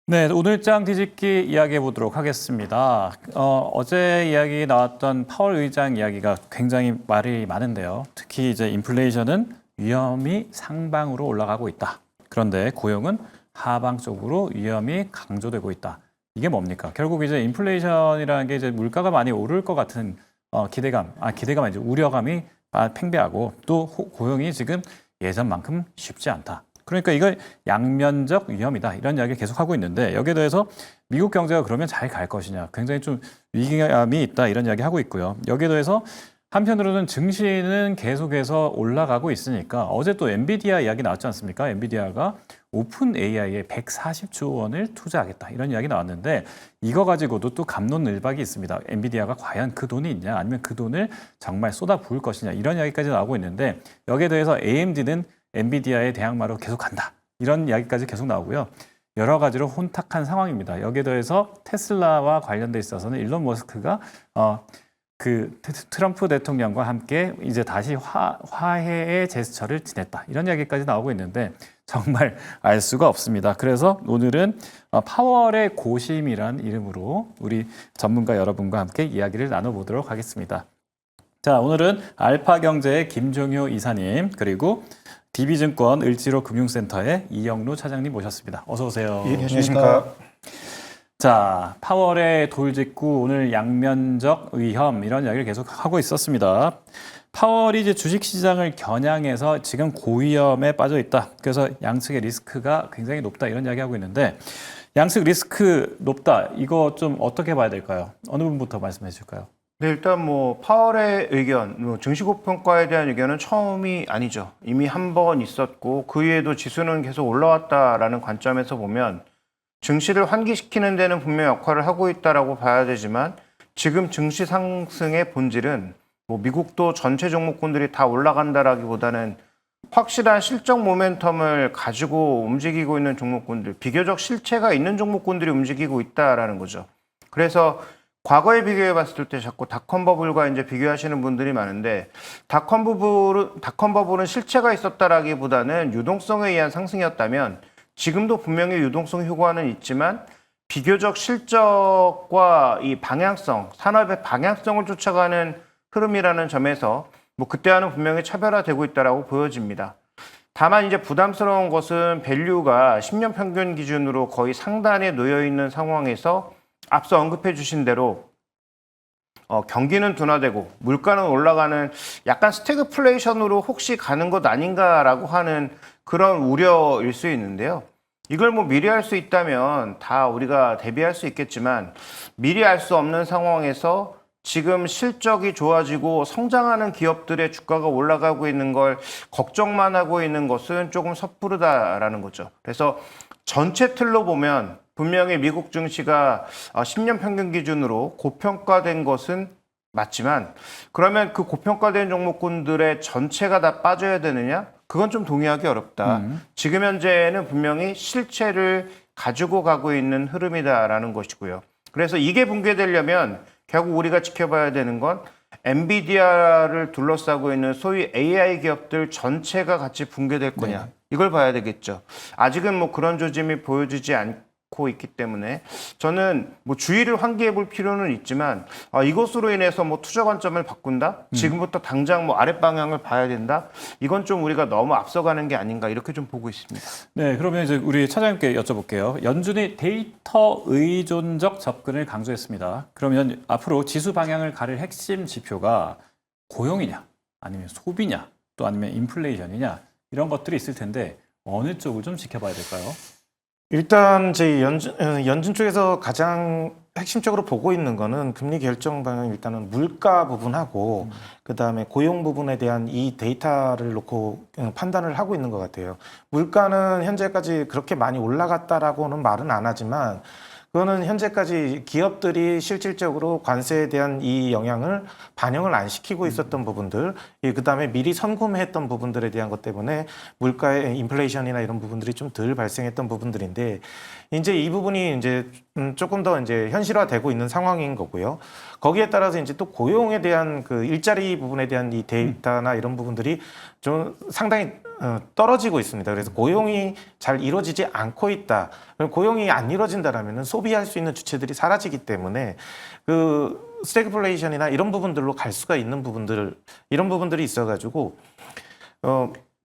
네, 오늘장 뒤집기 이야기해 보도록 하겠습니다. 어제 이야기 나왔던 파월 의장 이야기가 굉장히 말이 많은데요. 특히 이제 인플레이션은 위험이 상방으로 올라가고 있다. 그런데 고용은 하방 쪽으로 위험이 강조되고 있다. 이게 뭡니까? 결국 이제 인플레이션이라는 게 이제 물가가 많이 오를 것 같은 기대감 아니죠. 우려감이 팽배하고 또 고용이 지금 예전만큼 쉽지 않다. 그러니까 이걸 양면적 위험이다 이런 이야기를 계속하고 있는데 여기에 대해서 미국 경제가 그러면 잘 갈 것이냐 굉장히 좀 위기감이 있다 이런 이야기 하고 있고요. 여기에 대해서 한편으로는 증시는 계속해서 올라가고 있으니까 어제 또 엔비디아 이야기 나왔지 않습니까? 엔비디아가 오픈 AI에 140조 원을 투자하겠다 이런 이야기 나왔는데 이거 가지고도 또 갑론을박이 있습니다. 엔비디아가 과연 그 돈이 있냐 아니면 그 돈을 정말 쏟아 부을 것이냐 이런 이야기까지 나오고 있는데 여기에 대해서 AMD는 엔비디아의 대항마로 계속 간다. 이런 이야기까지 계속 나오고요. 여러 가지로 혼탁한 상황입니다. 여기에 더해서 테슬라와 관련돼 있어서는 일론 머스크가 트럼프 대통령과 함께 이제 다시 화해의 제스처를 지냈다. 이런 이야기까지 나오고 있는데 정말 알 수가 없습니다. 그래서 오늘은 파월의 고심이란 이름으로 우리 전문가 여러분과 함께 이야기를 나눠보도록 하겠습니다. 자, 오늘은 알파경제의 김종효 이사님 그리고 DB증권 을지로금융센터의 이영루 차장님 모셨습니다. 어서 오세요. 예, 안녕하십니까. 자, 파월의 돌직구 오늘 양면적 위험 이런 이야기를 계속 하고 있었습니다. 파월이 이제 주식시장을 겨냥해서 지금 고위험에 빠져 있다. 그래서 양측의 리스크가 굉장히 높다 이런 이야기 하고 있는데 양측 리스크 높다. 이거 좀 어떻게 봐야 될까요? 어느 분부터 말씀해 주실까요? 네, 일단 파월의 의견, 증시고평가에 대한 의견은 처음이 아니죠. 이미 한 번 있었고 그 이후에도 지수는 계속 올라왔다라는 관점에서 보면 증시를 환기시키는 데는 분명 역할을 하고 있다라고 봐야 되지만 지금 증시 상승의 본질은 미국도 전체 종목군들이 다 올라간다라기보다는 확실한 실적 모멘텀을 가지고 움직이고 있는 종목군들, 비교적 실체가 있는 종목군들이 움직이고 있다라는 거죠. 그래서 과거에 비교해 봤을 때 자꾸 닷컴 버블과 이제 비교하시는 분들이 많은데 닷컴 버블은 실체가 있었다라기보다는 유동성에 의한 상승이었다면 지금도 분명히 유동성 효과는 있지만 비교적 실적과 이 방향성, 산업의 방향성을 쫓아가는 흐름이라는 점에서 그때와는 분명히 차별화되고 있다라고 보여집니다. 다만 이제 부담스러운 것은 밸류가 10년 평균 기준으로 거의 상단에 놓여 있는 상황에서 앞서 언급해 주신 대로 경기는 둔화되고 물가는 올라가는 약간 스태그플레이션으로 혹시 가는 것 아닌가라고 하는 그런 우려일 수 있는데요. 이걸 미리 할 수 있다면 다 우리가 대비할 수 있겠지만 미리 알 수 없는 상황에서 지금 실적이 좋아지고 성장하는 기업들의 주가가 올라가고 있는 걸 걱정만 하고 있는 것은 조금 섣부르다라는 거죠. 그래서 전체 틀로 보면 분명히 미국 증시가 10년 평균 기준으로 고평가된 것은 맞지만 그러면 그 고평가된 종목군들의 전체가 다 빠져야 되느냐? 그건 좀 동의하기 어렵다. 지금 현재는 분명히 실체를 가지고 가고 있는 흐름이다라는 것이고요. 그래서 이게 붕괴되려면 결국 우리가 지켜봐야 되는 건 엔비디아를 둘러싸고 있는 소위 AI 기업들 전체가 같이 붕괴될 거냐. 네. 이걸 봐야 되겠죠. 아직은 그런 조짐이 보여지지 않고 있기 때문에 저는 주의를 환기해 볼 필요는 있지만 이것으로 인해서 투자 관점을 바꾼다? 지금부터 당장 아랫 방향을 봐야 된다? 이건 좀 우리가 너무 앞서가는 게 아닌가 이렇게 좀 보고 있습니다. 네, 그러면 이제 우리 차장님께 여쭤볼게요. 연준이 데이터 의존적 접근을 강조했습니다. 그러면 앞으로 지수 방향을 가릴 핵심 지표가 고용이냐, 아니면 소비냐, 또 아니면 인플레이션이냐 이런 것들이 있을 텐데 어느 쪽을 좀 지켜봐야 될까요? 일단 저희 연준 쪽에서 가장 핵심적으로 보고 있는 거는 금리 결정 방향 일단은 물가 부분하고 그다음에 고용 부분에 대한 이 데이터를 놓고 판단을 하고 있는 것 같아요. 물가는 현재까지 그렇게 많이 올라갔다라고는 말은 안 하지만 그거는 현재까지 기업들이 실질적으로 관세에 대한 이 영향을 반영을 안 시키고 있었던 부분들, 그다음에 미리 선구매했던 부분들에 대한 것 때문에 물가의 인플레이션이나 이런 부분들이 좀 덜 발생했던 부분들인데 이제 이 부분이 이제 조금 더 이제 현실화되고 있는 상황인 거고요. 거기에 따라서 이제 또 고용에 대한 그 일자리 부분에 대한 이 데이터나 이런 부분들이 좀 상당히 떨어지고 있습니다. 그래서 고용이 잘 이루어지지 않고 있다. 그럼 고용이 안 이루어진다라면은 소비할 수 있는 주체들이 사라지기 때문에 그 스태그플레이션이나 이런 부분들로 갈 수가 있는 부분들 이런 부분들이 있어가지고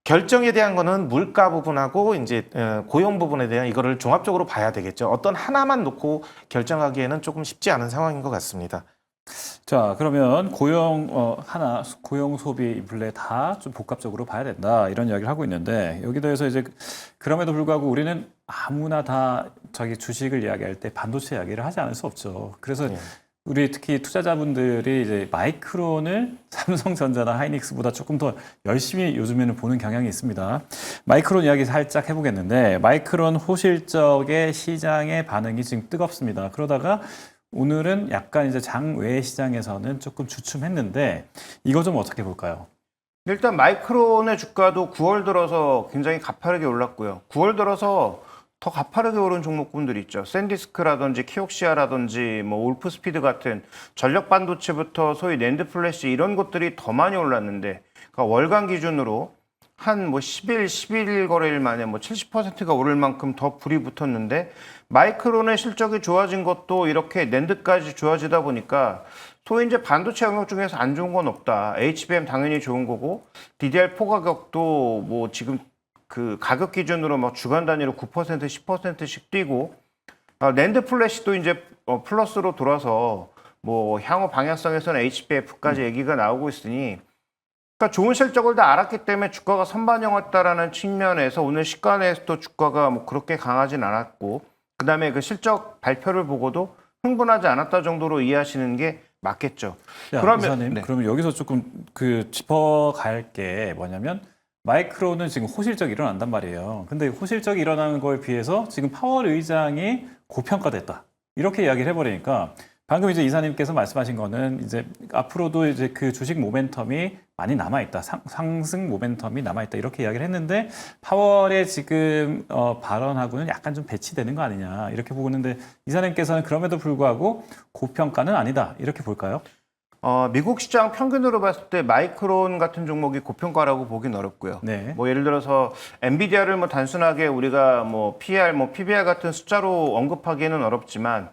결정에 대한 거는 물가 부분하고 이제 고용 부분에 대한 이거를 종합적으로 봐야 되겠죠. 어떤 하나만 놓고 결정하기에는 조금 쉽지 않은 상황인 것 같습니다. 자, 그러면 고용 소비 인플레 다 좀 복합적으로 봐야 된다 이런 이야기를 하고 있는데 여기 대해서 이제 그럼에도 불구하고 우리는 아무나 다 자기 주식을 이야기할 때 반도체 이야기를 하지 않을 수 없죠. 그래서 네. 우리 특히 투자자분들이 이제 마이크론을 삼성전자나 하이닉스보다 조금 더 열심히 요즘에는 보는 경향이 있습니다. 마이크론 이야기 살짝 해보겠는데 마이크론 호실적의 시장의 반응이 지금 뜨겁습니다. 그러다가 오늘은 약간 이제 장외 시장에서는 조금 주춤했는데 이거 좀 어떻게 볼까요? 일단 마이크론의 주가도 9월 들어서 굉장히 가파르게 올랐고요. 9월 들어서 더 가파르게 오른 종목군들이 있죠. 샌디스크라든지 키옥시아라든지 뭐 울프스피드 같은 전력 반도체부터 소위 낸드 플래시 이런 것들이 더 많이 올랐는데 그러니까 월간 기준으로 한 뭐 10일, 11일 거래일 만에 뭐 70%가 오를 만큼 더 불이 붙었는데 마이크론의 실적이 좋아진 것도 이렇게 낸드까지 좋아지다 보니까 소위 이제 반도체 영역 중에서 안 좋은 건 없다. HBM 당연히 좋은 거고 DDR4 가격도 뭐 지금 그 가격 기준으로 막 주간 단위로 9%, 10%씩 뛰고 낸드 플래시도 이제 플러스로 돌아서 뭐 향후 방향성에서는 HBF까지 얘기가 나오고 있으니 그러니까 좋은 실적을 다 알았기 때문에 주가가 선반영했다라는 측면에서 오늘 시간에서도 주가가 뭐 그렇게 강하진 않았고 그다음에 그 실적 발표를 보고도 흥분하지 않았다 정도로 이해하시는 게 맞겠죠. 야, 그러면 이사님, 네. 그러면 여기서 조금 그 짚어갈 게 뭐냐면 마이크론은 지금 호실적이 일어난단 말이에요. 근데 호실적이 일어나는 거에 비해서 지금 파월 의장이 고평가됐다. 이렇게 이야기를 해버리니까 방금 이제 이사님께서 말씀하신 거는 이제 앞으로도 이제 그 주식 모멘텀이 많이 남아있다. 상승 모멘텀이 남아있다. 이렇게 이야기를 했는데 파월의 지금 발언하고는 약간 좀 배치되는 거 아니냐. 이렇게 보고 있는데 이사님께서는 그럼에도 불구하고 고평가는 아니다. 이렇게 볼까요? 미국 시장 평균으로 봤을 때 마이크론 같은 종목이 고평가라고 보긴 어렵고요. 네. 뭐 예를 들어서 엔비디아를 뭐 단순하게 우리가 뭐 PER, 뭐 PBR 같은 숫자로 언급하기에는 어렵지만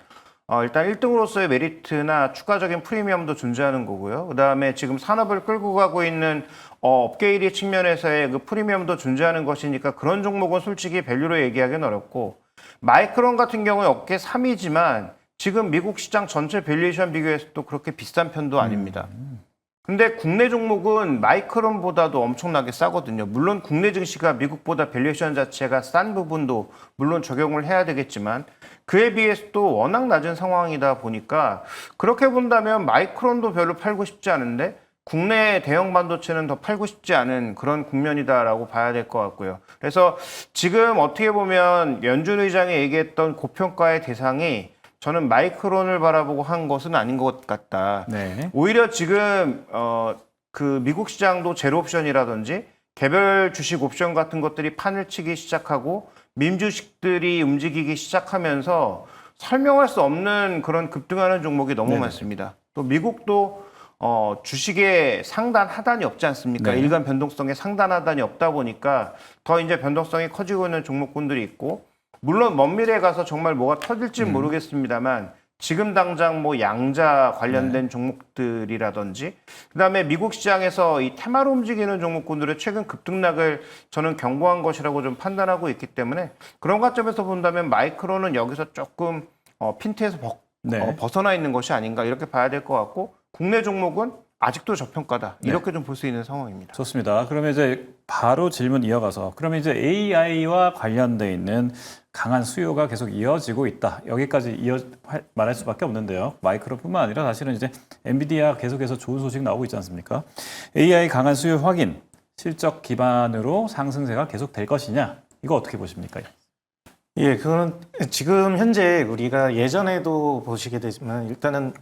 일단 1등으로서의 메리트나 추가적인 프리미엄도 존재하는 거고요. 그다음에 지금 산업을 끌고 가고 있는 업계일의 측면에서의 그 프리미엄도 존재하는 것이니까 그런 종목은 솔직히 밸류로 얘기하기는 어렵고 마이크론 같은 경우에 업계 3위지만 지금 미국 시장 전체 밸류에이션 비교해서 또 그렇게 비싼 편도 아닙니다. 근데 국내 종목은 마이크론보다도 엄청나게 싸거든요. 물론 국내 증시가 미국보다 밸류에이션 자체가 싼 부분도 물론 적용을 해야 되겠지만 그에 비해서 또 워낙 낮은 상황이다 보니까 그렇게 본다면 마이크론도 별로 팔고 싶지 않은데 국내 대형 반도체는 더 팔고 싶지 않은 그런 국면이다라고 봐야 될 것 같고요. 그래서 지금 어떻게 보면 연준 의장이 얘기했던 고평가의 대상이 저는 마이크론을 바라보고 한 것은 아닌 것 같다. 네. 오히려 지금 그 미국 시장도 제로 옵션이라든지 개별 주식 옵션 같은 것들이 판을 치기 시작하고 민주식들이 움직이기 시작하면서 설명할 수 없는 그런 급등하는 종목이 너무 네네. 많습니다. 또 미국도 주식의 상단 하단이 없지 않습니까? 네. 일간 변동성의 상단 하단이 없다 보니까 더 이제 변동성이 커지고 있는 종목군들이 있고 물론 먼 미래에 가서 정말 뭐가 터질지 모르겠습니다만 지금 당장 뭐 양자 관련된 종목들이라든지 그다음에 미국 시장에서 이 테마로 움직이는 종목군들의 최근 급등락을 저는 경고한 것이라고 좀 판단하고 있기 때문에 그런 관점에서 본다면 마이크론은 여기서 조금 핀트에서 네. 벗어나 있는 것이 아닌가 이렇게 봐야 될 것 같고 국내 종목은 아직도 저평가다 이렇게 좀 볼 수 있는 상황입니다. 좋습니다. 그러면 이제 바로 질문 이어가서 그러면 이제 AI와 관련돼 있는 강한 수요가 계속 이어지고 있다. 여기까지 말할 수밖에 없는데요. 마이크론뿐만 아니라 사실은 이제 엔비디아 계속해서 좋은 소식 나오고 있지 않습니까? AI 강한 수요 확인, 실적 기반으로 상승세가 계속 될 것이냐? 이거 어떻게 보십니까? 예, 그거는 지금 현재 우리가 예전에도 보시게 되지만 일단은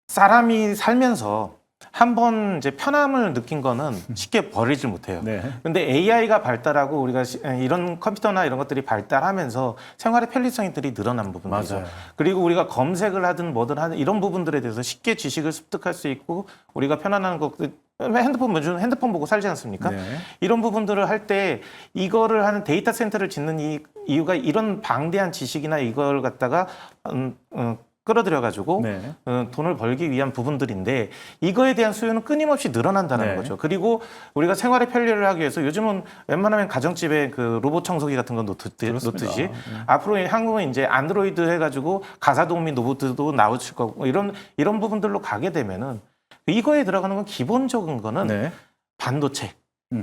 사람이 살면서 한번 이제 편함을 느낀 거는 쉽게 버리질 못해요. 네. 근데 AI가 발달하고 우리가 이런 컴퓨터나 이런 것들이 발달하면서 생활의 편리성들이 늘어난 부분이죠. 맞아요. 그리고 우리가 검색을 하든 뭐든 하든 이런 부분들에 대해서 쉽게 지식을 습득할 수 있고 우리가 편안한 것들 핸드폰 보고 살지 않습니까? 네. 이런 부분들을 할 때 이거를 하는 데이터 센터를 짓는 이유가 이런 방대한 지식이나 이걸 갖다가 끌어들여가지고 네. 돈을 벌기 위한 부분들인데 이거에 대한 수요는 끊임없이 늘어난다는 네. 거죠. 그리고 우리가 생활의 편리를 하기 위해서 요즘은 웬만하면 가정집에 그 로봇 청소기 같은 거 놓듯이 앞으로 한국은 이제 안드로이드 해가지고 가사 도우미 로봇도 나오실 거고 이런 부분들로 가게 되면은 이거에 들어가는 건 기본적인 거는 네. 반도체.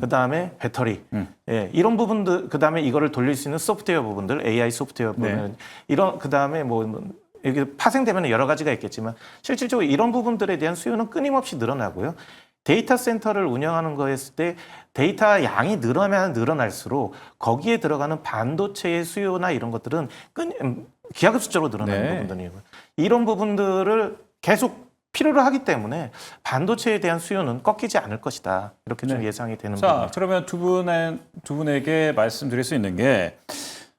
그다음에 배터리, 예, 이런 부분들, 그다음에 이거를 돌릴 수 있는 소프트웨어 부분들, AI 소프트웨어 부분, 이런 그다음에 이게 파생되면 여러 가지가 있겠지만 실질적으로 이런 부분들에 대한 수요는 끊임없이 늘어나고요. 데이터 센터를 운영하는 거였을 때 데이터 양이 늘어나면 늘어날수록 거기에 들어가는 반도체의 수요나 이런 것들은 기하급수적으로 늘어나는 네. 부분들이에요. 이런 부분들을 계속 필요로 하기 때문에 반도체에 대한 수요는 꺾이지 않을 것이다. 이렇게 좀 예상이 되는 자, 부분이죠. 그러면 두 분에게 말씀드릴 수 있는 게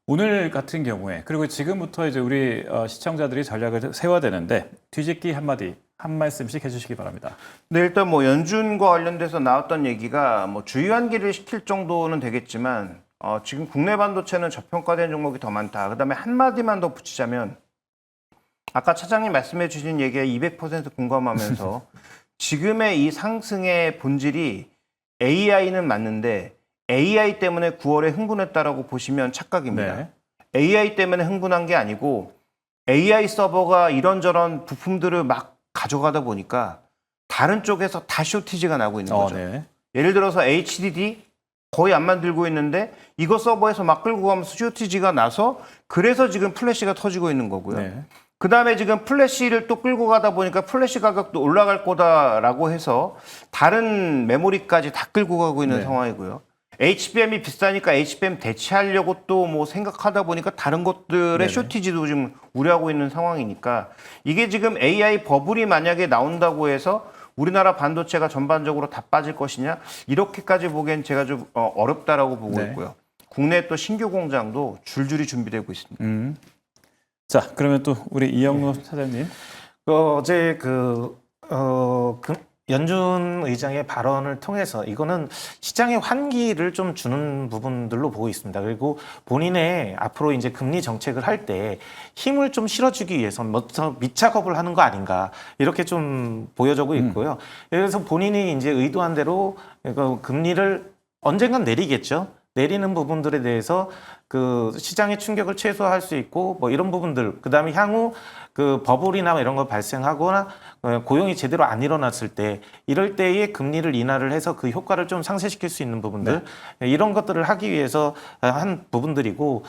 오늘 같은 경우에 그리고 지금부터 이제 우리 시청자들이 전략을 세워야 되는데 뒤집기 한마디 한 말씀씩 해주시기 바랍니다. 네, 일단 뭐 연준과 관련돼서 나왔던 얘기가 뭐 주의환기를 시킬 정도는 되겠지만 지금 국내 반도체는 저평가된 종목이 더 많다. 그다음에 한마디만 더 붙이자면 아까 차장님 말씀해 주신 얘기에 200% 공감하면서 지금의 이 상승의 본질이 AI는 맞는데 AI 때문에 9월에 흥분했다라고 보시면 착각입니다. 네. AI 때문에 흥분한 게 아니고 AI 서버가 이런저런 부품들을 막 가져가다 보니까 다른 쪽에서 다 쇼티지가 나고 있는 거죠. 네. 예를 들어서 HDD 거의 안 만들고 있는데 이거 서버에서 막 끌고 가면서 쇼티지가 나서 그래서 지금 플래시가 터지고 있는 거고요. 네. 그 다음에 지금 플래시를 또 끌고 가다 보니까 플래시 가격도 올라갈 거다라고 해서 다른 메모리까지 다 끌고 가고 있는 네. 상황이고요. HBM이 비싸니까 HBM 대체하려고 또 뭐 생각하다 보니까 다른 것들의 네네. 쇼티지도 지금 우려하고 있는 상황이니까 이게 지금 AI 버블이 만약에 나온다고 해서 우리나라 반도체가 전반적으로 다 빠질 것이냐 이렇게까지 보기엔 제가 좀 어렵다라고 보고 네. 있고요. 국내 또 신규 공장도 줄줄이 준비되고 있습니다. 자, 그러면 또 우리 이영로 사장님. 어제 연준 의장의 발언을 통해서 이거는 시장의 환기를 좀 주는 부분들로 보고 있습니다. 그리고 본인의 앞으로 이제 금리 정책을 할 때 힘을 좀 실어주기 위해서 먼저 밑작업을 하는 거 아닌가 이렇게 좀 보여지고 있고요. 그래서 본인이 이제 의도한 대로 금리를 언젠간 내리겠죠. 내리는 부분들에 대해서 그 시장의 충격을 최소화할 수 있고 뭐 이런 부분들 그다음에 향후 그 버블이나 이런 거 발생하거나 고용이 제대로 안 일어났을 때 이럴 때에 금리를 인하를 해서 그 효과를 좀 상쇄시킬 수 있는 부분들 이런 것들을 하기 위해서 한 부분들이고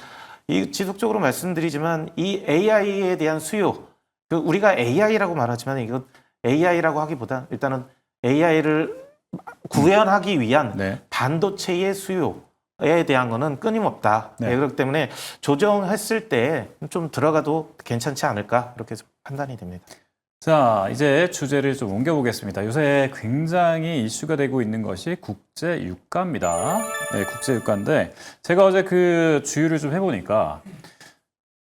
이 지속적으로 말씀드리지만 이 AI에 대한 수요 그 우리가 AI라고 말하지만 이거 AI라고 하기보다 일단은 AI를 구현하기 위한 네. 반도체의 수요에 대한 거는 끊임없다. 네. 그렇기 때문에 조정했을 때 좀 들어가도 괜찮지 않을까 이렇게 판단이 됩니다. 자, 이제 주제를 좀 옮겨보겠습니다. 요새 굉장히 이슈가 되고 있는 것이 국제 유가입니다. 네, 국제 유가인데 제가 어제 그 주유를 좀 해보니까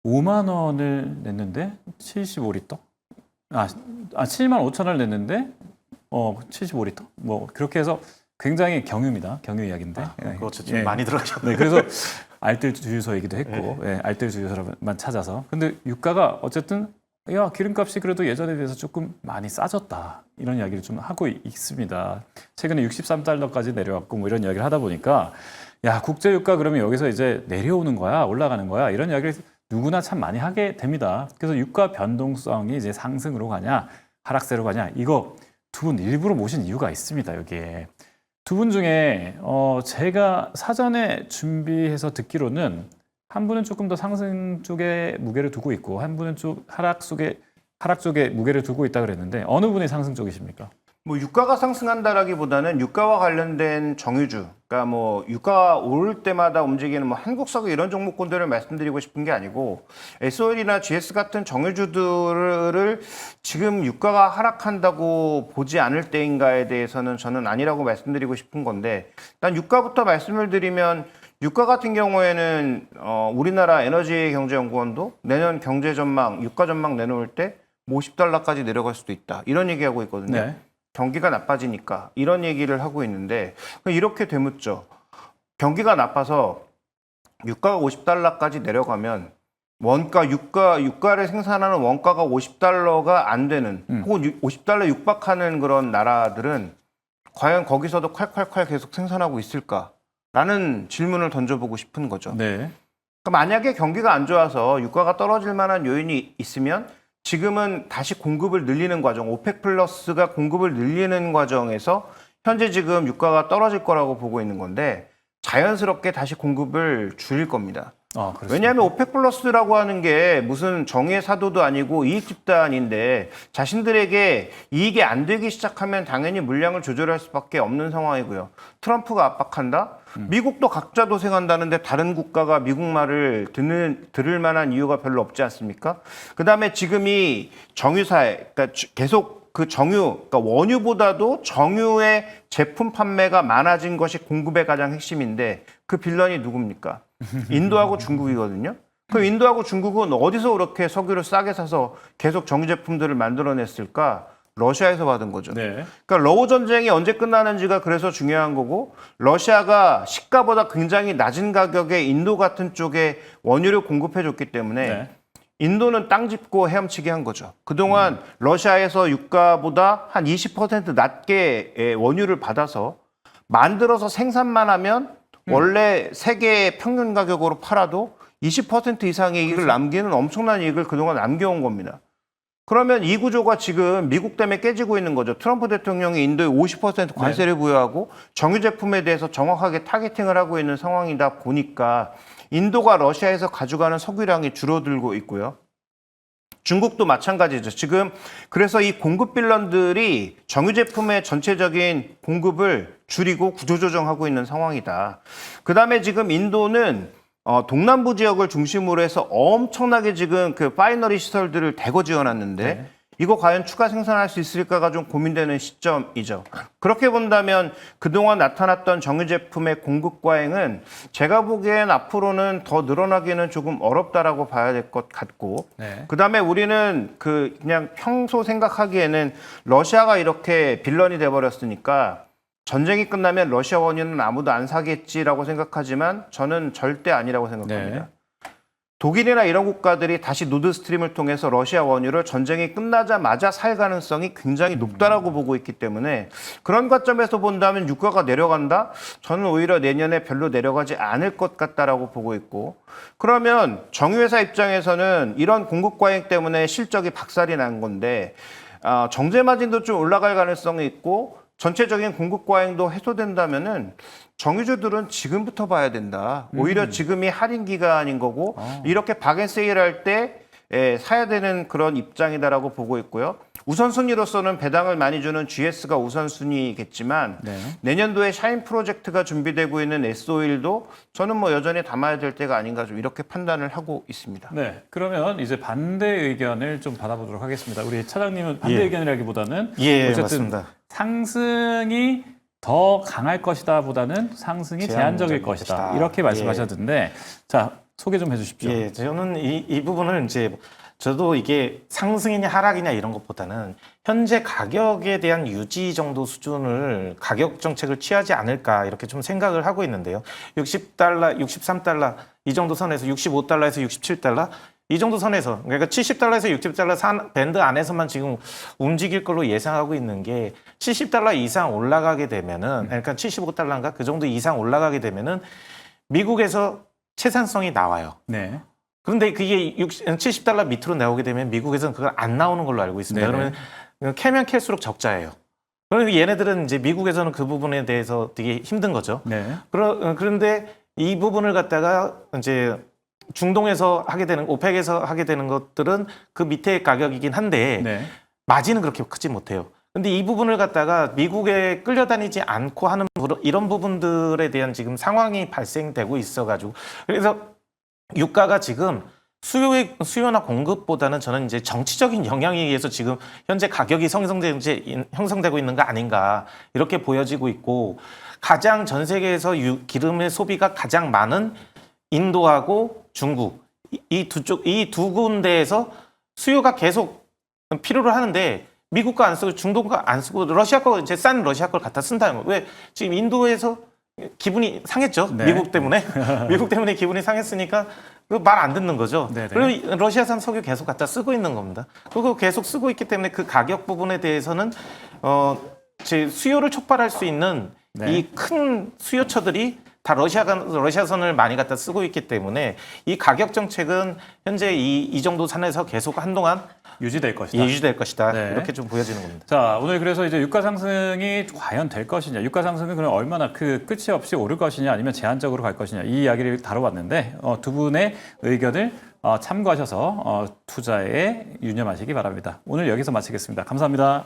5만 원을 냈는데 75리터? 7만 5천 원을 냈는데 75리터? 뭐 그렇게 해서 굉장히 경유입니다. 경유 이야기인데. 그렇죠. 좀 많이 들어가셨네. 네, 그래서 알뜰 주유소 얘기도 했고, 알뜰 주유소만 찾아서. 근데 유가가 어쨌든 야, 기름값이 그래도 예전에 비해서 조금 많이 싸졌다. 이런 이야기를 좀 하고 있습니다. 최근에 63달러까지 내려왔고 뭐 이런 이야기를 하다 보니까 야, 국제 유가 그러면 여기서 이제 내려오는 거야, 올라가는 거야. 이런 이야기를 누구나 참 많이 하게 됩니다. 그래서 유가 변동성이 이제 상승으로 가냐, 하락세로 가냐. 이거 두 분 일부러 모신 이유가 있습니다. 여기에. 두 분 중에 제가 사전에 준비해서 듣기로는 한 분은 조금 더 상승 쪽에 무게를 두고 있고 한 분은 좀 하락 쪽에 무게를 두고 있다 그랬는데 어느 분이 상승 쪽이십니까? 뭐 유가가 상승한다라기보다는 유가와 관련된 정유주 그러니까 뭐 유가가 오를 때마다 움직이는 뭐 한국석유 이런 종목군들을 말씀드리고 싶은 게 아니고 SOL이나 GS 같은 정유주들을 지금 유가가 하락한다고 보지 않을 때인가에 대해서는 저는 아니라고 말씀드리고 싶은 건데 일단 유가부터 말씀을 드리면 유가 같은 경우에는 우리나라 에너지경제연구원도 내년 경제 전망, 유가 전망 내놓을 때 50달러까지 내려갈 수도 있다 이런 얘기하고 있거든요. 네. 경기가 나빠지니까 이런 얘기를 하고 있는데 이렇게 되묻죠. 경기가 나빠서 유가가 50달러까지 내려가면 유가를 생산하는 원가가 50달러가 안 되는 혹은 50달러 육박하는 그런 나라들은 과연 거기서도 콸콸콸 계속 생산하고 있을까라는 질문을 던져보고 싶은 거죠. 네. 그러니까 만약에 경기가 안 좋아서 유가가 떨어질 만한 요인이 있으면 지금은 다시 공급을 늘리는 과정, 오펙 플러스가 공급을 늘리는 과정에서 현재 지금 유가가 떨어질 거라고 보고 있는 건데 자연스럽게 다시 공급을 줄일 겁니다. 그렇습니다. 왜냐하면 오펙 플러스라고 하는 게 무슨 정의의 사도도 아니고 이익 집단인데 자신들에게 이익이 안 되기 시작하면 당연히 물량을 조절할 수밖에 없는 상황이고요. 트럼프가 압박한다? 미국도 각자 도생한다는데 다른 국가가 미국 말을 들을 만한 이유가 별로 없지 않습니까? 그다음에 지금 이 정유사에 그러니까 계속 그 그러니까 원유보다도 정유의 제품 판매가 많아진 것이 공급의 가장 핵심인데 그 빌런이 누굽니까? 인도하고 중국이거든요. 그 인도하고 중국은 어디서 그렇게 석유를 싸게 사서 계속 정유 제품들을 만들어냈을까? 러시아에서 받은 거죠. 네. 그러니까 러우 전쟁이 언제 끝나는지가 그래서 중요한 거고 러시아가 시가보다 굉장히 낮은 가격에 인도 같은 쪽에 원유를 공급해 줬기 때문에 네. 인도는 땅 짚고 헤엄치게 한 거죠. 그동안 러시아에서 유가보다 한 20% 낮게 원유를 받아서 만들어서 생산만 하면 원래 세계 평균 가격으로 팔아도 20% 이상의 이익을 남기는 엄청난 이익을 그동안 남겨온 겁니다. 그러면 이 구조가 지금 미국 때문에 깨지고 있는 거죠. 트럼프 대통령이 인도에 50% 관세를 부여하고 정유 제품에 대해서 정확하게 타겟팅을 하고 있는 상황이다 보니까 인도가 러시아에서 가져가는 석유량이 줄어들고 있고요. 중국도 마찬가지죠. 지금 그래서 이 공급 빌런들이 정유 제품의 전체적인 공급을 줄이고 구조조정하고 있는 상황이다. 그다음에 지금 인도는 동남부 지역을 중심으로 해서 엄청나게 지금 그 파이너리 시설들을 대거 지어놨는데 네. 이거 과연 추가 생산할 수 있을까가 좀 고민되는 시점이죠. 그렇게 본다면 그동안 나타났던 정유 제품의 공급 과잉은 제가 보기엔 앞으로는 더 늘어나기는 조금 어렵다라고 봐야 될 것 같고 네. 그다음에 우리는 그냥 평소 생각하기에는 러시아가 이렇게 빌런이 돼버렸으니까 전쟁이 끝나면 러시아 원유는 아무도 안 사겠지라고 생각하지만 저는 절대 아니라고 생각합니다. 네. 독일이나 이런 국가들이 다시 노드스트림을 통해서 러시아 원유를 전쟁이 끝나자마자 살 가능성이 굉장히 높다라고 보고 있기 때문에 그런 관점에서 본다면 유가가 내려간다? 저는 오히려 내년에 별로 내려가지 않을 것 같다라고 보고 있고 그러면 정유회사 입장에서는 이런 공급 과잉 때문에 실적이 박살이 난 건데 정제 마진도 좀 올라갈 가능성이 있고 전체적인 공급 과잉도 해소된다면은 정유주들은 지금부터 봐야 된다. 오히려 지금이 할인 기간인 거고 이렇게 박앤세일할 때 사야 되는 그런 입장이다라고 보고 있고요. 우선순위로서는 배당을 많이 주는 GS가 우선순위겠지만 네. 내년도에 샤인 프로젝트가 준비되고 있는 S-오일도 저는 뭐 여전히 담아야 될 때가 아닌가 좀 이렇게 판단을 하고 있습니다. 네. 그러면 이제 반대 의견을 좀 받아보도록 하겠습니다. 우리 차장님은 반대 예. 의견이라기보다는 예, 어쨌든 맞습니다. 상승이 더 강할 것이다 보다는 상승이 제한적일 것이다. 이렇게 말씀하셨는데 자, 소개 좀 해주십시오. 예, 저는 이 부분을 이제 저도 이게 상승이냐 하락이냐 이런 것보다는 현재 가격에 대한 유지 정도 수준을 가격 정책을 취하지 않을까 이렇게 좀 생각을 하고 있는데요. 60달러, 63달러 이 정도 선에서 65달러에서 67달러 이 정도 선에서 그러니까 70달러에서 60달러 밴드 안에서만 지금 움직일 걸로 예상하고 있는 게 70달러 이상 올라가게 되면은 그러니까 75달러인가 그 정도 이상 올라가게 되면은 미국에서 채산성이 나와요. 네. 그런데 그게 70달러 밑으로 나오게 되면 미국에서는 그걸 안 나오는 걸로 알고 있습니다. 네네. 그러면 캐면 캘수록 적자예요. 그러면 얘네들은 이제 미국에서는 그 부분에 대해서 되게 힘든 거죠. 네. 그런데 이 부분을 갖다가 이제 중동에서 하게 되는 오펙에서 하게 되는 것들은 그 밑에 가격이긴 한데 네. 마진은 그렇게 크지 못해요. 근데 이 부분을 갖다가 미국에 끌려다니지 않고 하는 이런 부분들에 대한 지금 상황이 발생되고 있어가지고 그래서 유가가 지금 수요나 공급보다는 저는 이제 정치적인 영향에 의해서 지금 현재 가격이 형성되고 있는 거 아닌가 이렇게 보여지고 있고 가장 전 세계에서 기름의 소비가 가장 많은 인도하고 중국 이 두 군데에서 수요가 계속 필요로 하는데 미국 거 안 쓰고 중동 거 안 쓰고 러시아 거 이제 싼 러시아 걸 갖다 쓴다는 거. 왜 지금 인도에서 기분이 상했죠? 네. 미국 때문에 미국 때문에 기분이 상했으니까 말 안 듣는 거죠. 네네. 그리고 러시아산 석유 계속 갖다 쓰고 있는 겁니다. 그리고 계속 쓰고 있기 때문에 그 가격 부분에 대해서는 제 수요를 촉발할 수 있는 네. 이 큰 수요처들이 다 러시아선을 많이 갖다 쓰고 있기 때문에 이 가격 정책은 현재 이 정도 선에서 계속 한동안 유지될 것이다. 유지될 것이다. 네. 이렇게 좀 보여지는 겁니다. 자, 오늘 그래서 이제 유가 상승이 과연 될 것이냐, 유가 상승은 그럼 얼마나 끝이 없이 오를 것이냐, 아니면 제한적으로 갈 것이냐, 이 이야기를 다뤄봤는데 두 분의 의견을 참고하셔서 투자에 유념하시기 바랍니다. 오늘 여기서 마치겠습니다. 감사합니다.